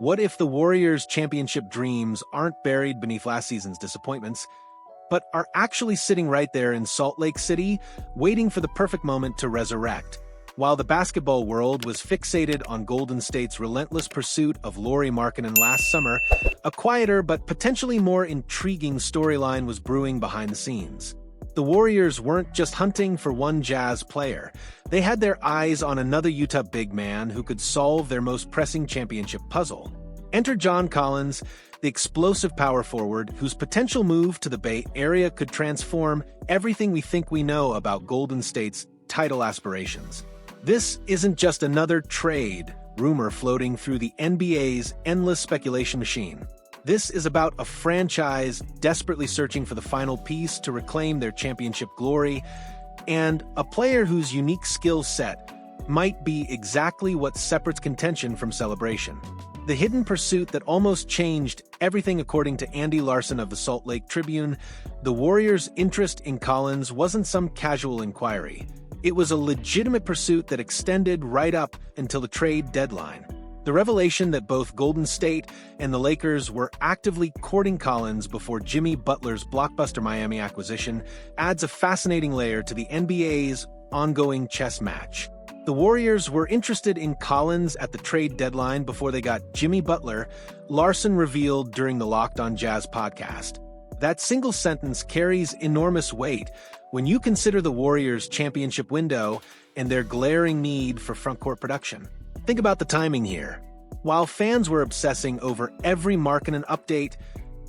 What if the Warriors' championship dreams aren't buried beneath last season's disappointments, but are actually sitting right there in Salt Lake City, waiting for the perfect moment to resurrect? While the basketball world was fixated on Golden State's relentless pursuit of Lauri Markkanen last summer, a quieter but potentially more intriguing storyline was brewing behind the scenes. The Warriors weren't just hunting for one Jazz player. They had their eyes on another Utah big man who could solve their most pressing championship puzzle. Enter John Collins, the explosive power forward whose potential move to the Bay Area could transform everything we think we know about Golden State's title aspirations. This isn't just another trade rumor floating through the NBA's endless speculation machine. This is about a franchise desperately searching for the final piece to reclaim their championship glory, and a player whose unique skill set might be exactly what separates contention from celebration. The hidden pursuit that almost changed everything. According to Andy Larson of the Salt Lake Tribune, the Warriors' interest in Collins wasn't some casual inquiry. It was a legitimate pursuit that extended right up until the trade deadline. The revelation that both Golden State and the Lakers were actively courting Collins before Jimmy Butler's blockbuster Miami acquisition adds a fascinating layer to the NBA's ongoing chess match. The Warriors were interested in Collins at the trade deadline before they got Jimmy Butler, Larson revealed during the Locked On Jazz podcast. That single sentence carries enormous weight when you consider the Warriors' championship window and their glaring need for frontcourt production. Think about the timing here. While fans were obsessing over every Markkanen update,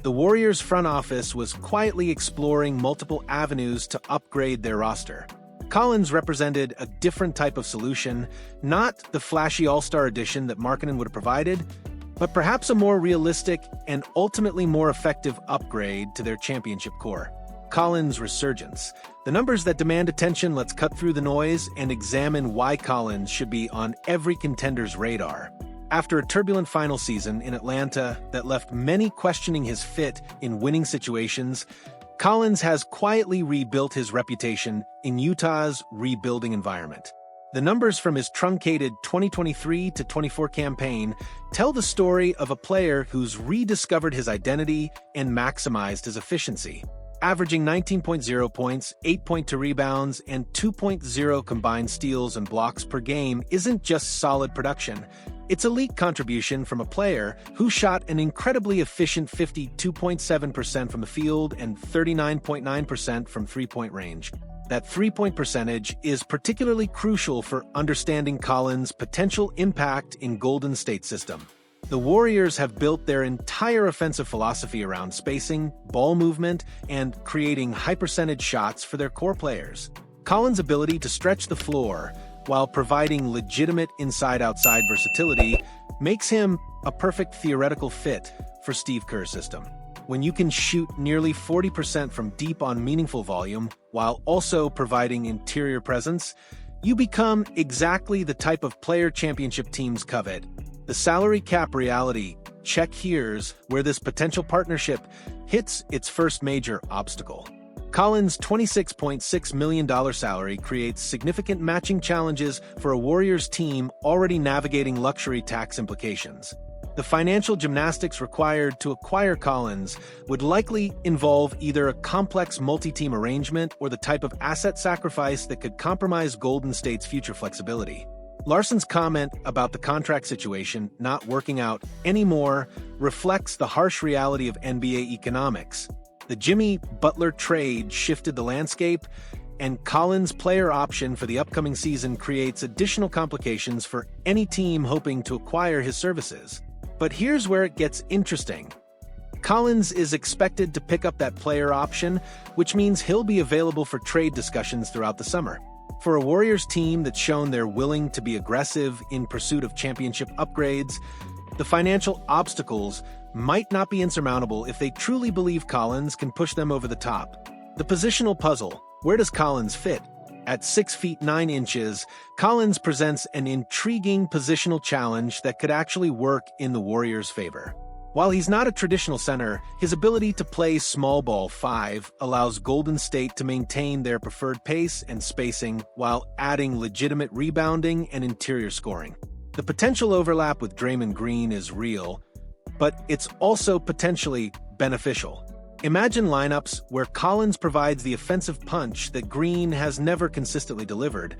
the Warriors' front office was quietly exploring multiple avenues to upgrade their roster. Collins represented a different type of solution, not the flashy all-star addition that Markkanen would have provided, but perhaps a more realistic and ultimately more effective upgrade to their championship core. Collins' resurgence. The numbers that demand attention. Let's cut through the noise and examine why Collins should be on every contender's radar. After a turbulent final season in Atlanta that left many questioning his fit in winning situations, Collins has quietly rebuilt his reputation in Utah's rebuilding environment. The numbers from his truncated 2023-24 campaign tell the story of a player who's rediscovered his identity and maximized his efficiency. Averaging 19.0 points, 8.2 rebounds, and 2.0 combined steals and blocks per game isn't just solid production. It's elite contribution from a player who shot an incredibly efficient 52.7% from the field and 39.9% from three-point range. That three-point percentage is particularly crucial for understanding Collins' potential impact in Golden State's system. The Warriors have built their entire offensive philosophy around spacing, ball movement, and creating high-percentage shots for their core players. Collins' ability to stretch the floor while providing legitimate inside-outside versatility makes him a perfect theoretical fit for Steve Kerr's system. When you can shoot nearly 40% from deep on meaningful volume while also providing interior presence, you become exactly the type of player championship teams covet. The salary cap reality check here's where this potential partnership hits its first major obstacle. Collins' $26.6 million salary creates significant matching challenges for a Warriors team already navigating luxury tax implications. The financial gymnastics required to acquire Collins would likely involve either a complex multi-team arrangement or the type of asset sacrifice that could compromise Golden State's future flexibility. Larson's comment about the contract situation not working out anymore reflects the harsh reality of NBA economics. The Jimmy Butler trade shifted the landscape, and Collins' player option for the upcoming season creates additional complications for any team hoping to acquire his services. But here's where it gets interesting. Collins is expected to pick up that player option, which means he'll be available for trade discussions throughout the summer. For a Warriors team that's shown they're willing to be aggressive in pursuit of championship upgrades, the financial obstacles might not be insurmountable if they truly believe Collins can push them over the top. The positional puzzle. Where does Collins fit? At 6 feet 9 inches, Collins presents an intriguing positional challenge that could actually work in the Warriors' favor. While he's not a traditional center, his ability to play small ball 5 allows Golden State to maintain their preferred pace and spacing while adding legitimate rebounding and interior scoring. The potential overlap with Draymond Green is real, but it's also potentially beneficial. Imagine lineups where Collins provides the offensive punch that Green has never consistently delivered,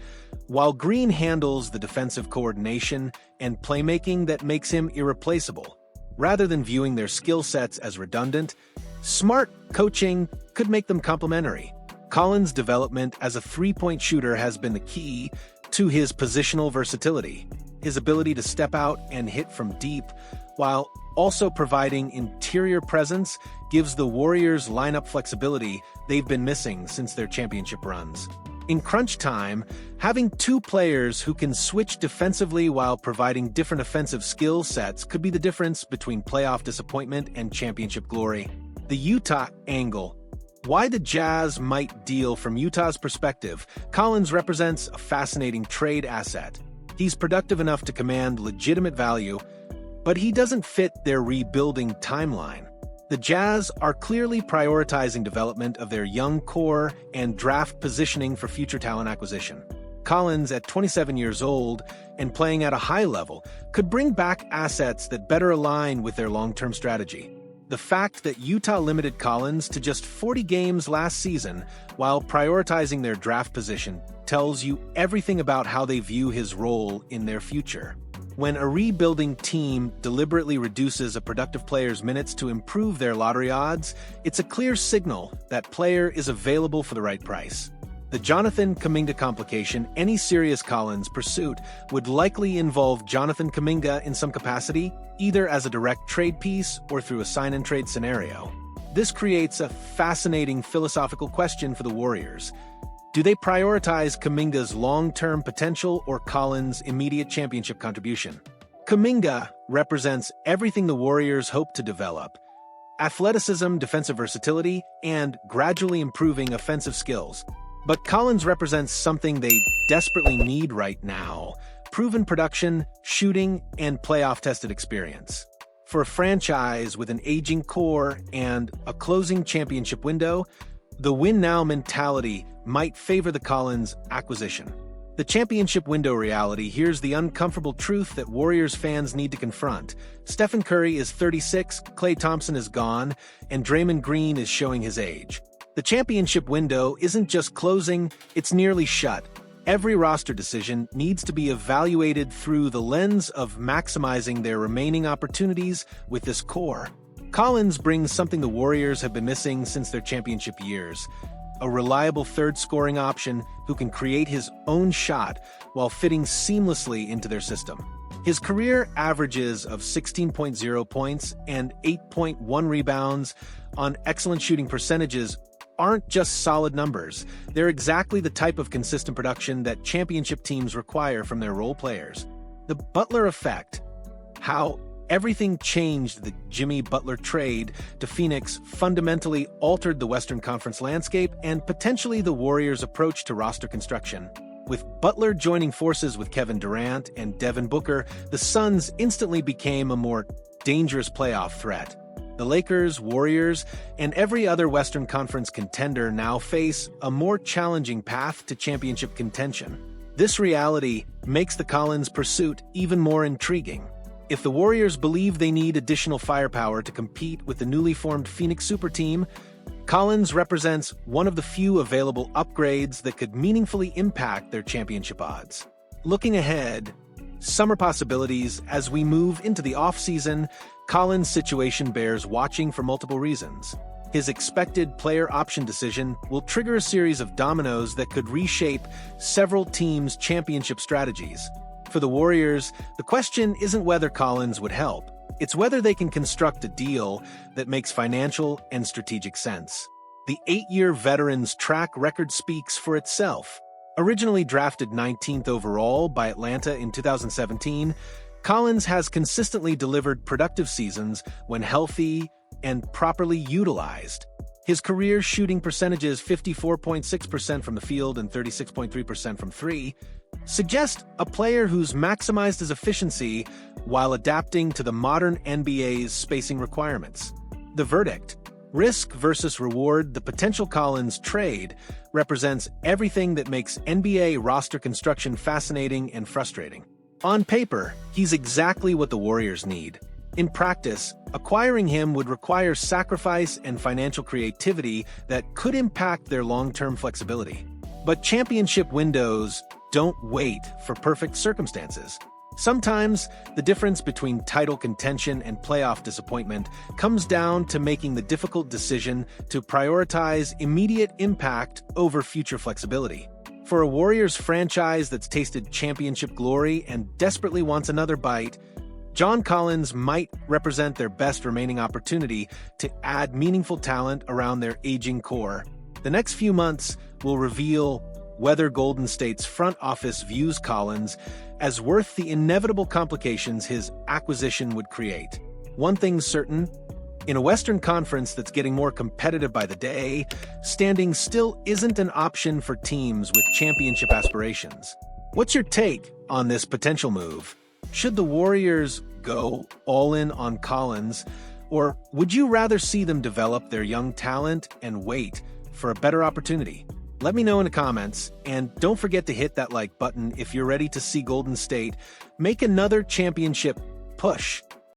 while Green handles the defensive coordination and playmaking that makes him irreplaceable. Rather than viewing their skill sets as redundant, smart coaching could make them complementary. Collins' development as a three-point shooter has been the key to his positional versatility. His ability to step out and hit from deep, while also providing interior presence, gives the Warriors lineup flexibility they've been missing since their championship runs. In crunch time, having two players who can switch defensively while providing different offensive skill sets could be the difference between playoff disappointment and championship glory. The Utah angle. Why the Jazz might deal. From Utah's perspective, Collins represents a fascinating trade asset. He's productive enough to command legitimate value, but he doesn't fit their rebuilding timeline. The Jazz are clearly prioritizing development of their young core and draft positioning for future talent acquisition. Collins, at 27 years old and playing at a high level, could bring back assets that better align with their long-term strategy. The fact that Utah limited Collins to just 40 games last season while prioritizing their draft position tells you everything about how they view his role in their future. When a rebuilding team deliberately reduces a productive player's minutes to improve their lottery odds, it's a clear signal that player is available for the right price. The Jonathan Kuminga complication. Any serious Collins pursuit would likely involve Jonathan Kuminga in some capacity, either as a direct trade piece or through a sign-and-trade scenario. This creates a fascinating philosophical question for the Warriors. Do they prioritize Kuminga's long-term potential or Collins' immediate championship contribution? Kuminga represents everything the Warriors hope to develop: athleticism, defensive versatility, and gradually improving offensive skills. But Collins represents something they desperately need right now: proven production, shooting, and playoff-tested experience. For a franchise with an aging core and a closing championship window, the win-now mentality might favor the Collins acquisition. The championship window reality. Here's the uncomfortable truth that Warriors fans need to confront. Stephen Curry is 36, Klay Thompson is gone, and Draymond Green is showing his age. The championship window isn't just closing, it's nearly shut. Every roster decision needs to be evaluated through the lens of maximizing their remaining opportunities with this core. Collins brings something the Warriors have been missing since their championship years: a reliable third scoring option who can create his own shot while fitting seamlessly into their system. His career averages of 16.0 points and 8.1 rebounds on excellent shooting percentages aren't just solid numbers. They're exactly the type of consistent production that championship teams require from their role players. The Butler effect. How everything changed. The Jimmy Butler trade to Phoenix fundamentally altered the Western Conference landscape and potentially the Warriors' approach to roster construction. With Butler joining forces with Kevin Durant and Devin Booker, the Suns instantly became a more dangerous playoff threat. The Lakers, Warriors, and every other Western Conference contender now face a more challenging path to championship contention. This reality makes the Collins pursuit even more intriguing. If the Warriors believe they need additional firepower to compete with the newly formed Phoenix Super Team, Collins represents one of the few available upgrades that could meaningfully impact their championship odds. Looking ahead, summer possibilities. As we move into the offseason, Collins' situation bears watching for multiple reasons. His expected player option decision will trigger a series of dominoes that could reshape several teams' championship strategies. For the Warriors, the question isn't whether Collins would help. It's whether they can construct a deal that makes financial and strategic sense. The 8-year veteran's track record speaks for itself. Originally drafted 19th overall by Atlanta in 2017, Collins has consistently delivered productive seasons when healthy and properly utilized. His career shooting percentages, 54.6% from the field and 36.3% from three, suggest a player who's maximized his efficiency while adapting to the modern NBA's spacing requirements. The verdict: risk versus reward. The potential Collins trade represents everything that makes NBA roster construction fascinating and frustrating. On paper, he's exactly what the Warriors need. In practice, acquiring him would require sacrifice and financial creativity that could impact their long-term flexibility. But championship windows don't wait for perfect circumstances. Sometimes, the difference between title contention and playoff disappointment comes down to making the difficult decision to prioritize immediate impact over future flexibility. For a Warriors franchise that's tasted championship glory and desperately wants another bite, John Collins might represent their best remaining opportunity to add meaningful talent around their aging core. The next few months will reveal whether Golden State's front office views Collins as worth the inevitable complications his acquisition would create. One thing's certain, in a Western Conference that's getting more competitive by the day, standing still isn't an option for teams with championship aspirations. What's your take on this potential move? Should the Warriors go all in on Collins, or would you rather see them develop their young talent and wait for a better opportunity? Let me know in the comments, and don't forget to hit that like button if you're ready to see Golden State make another championship push.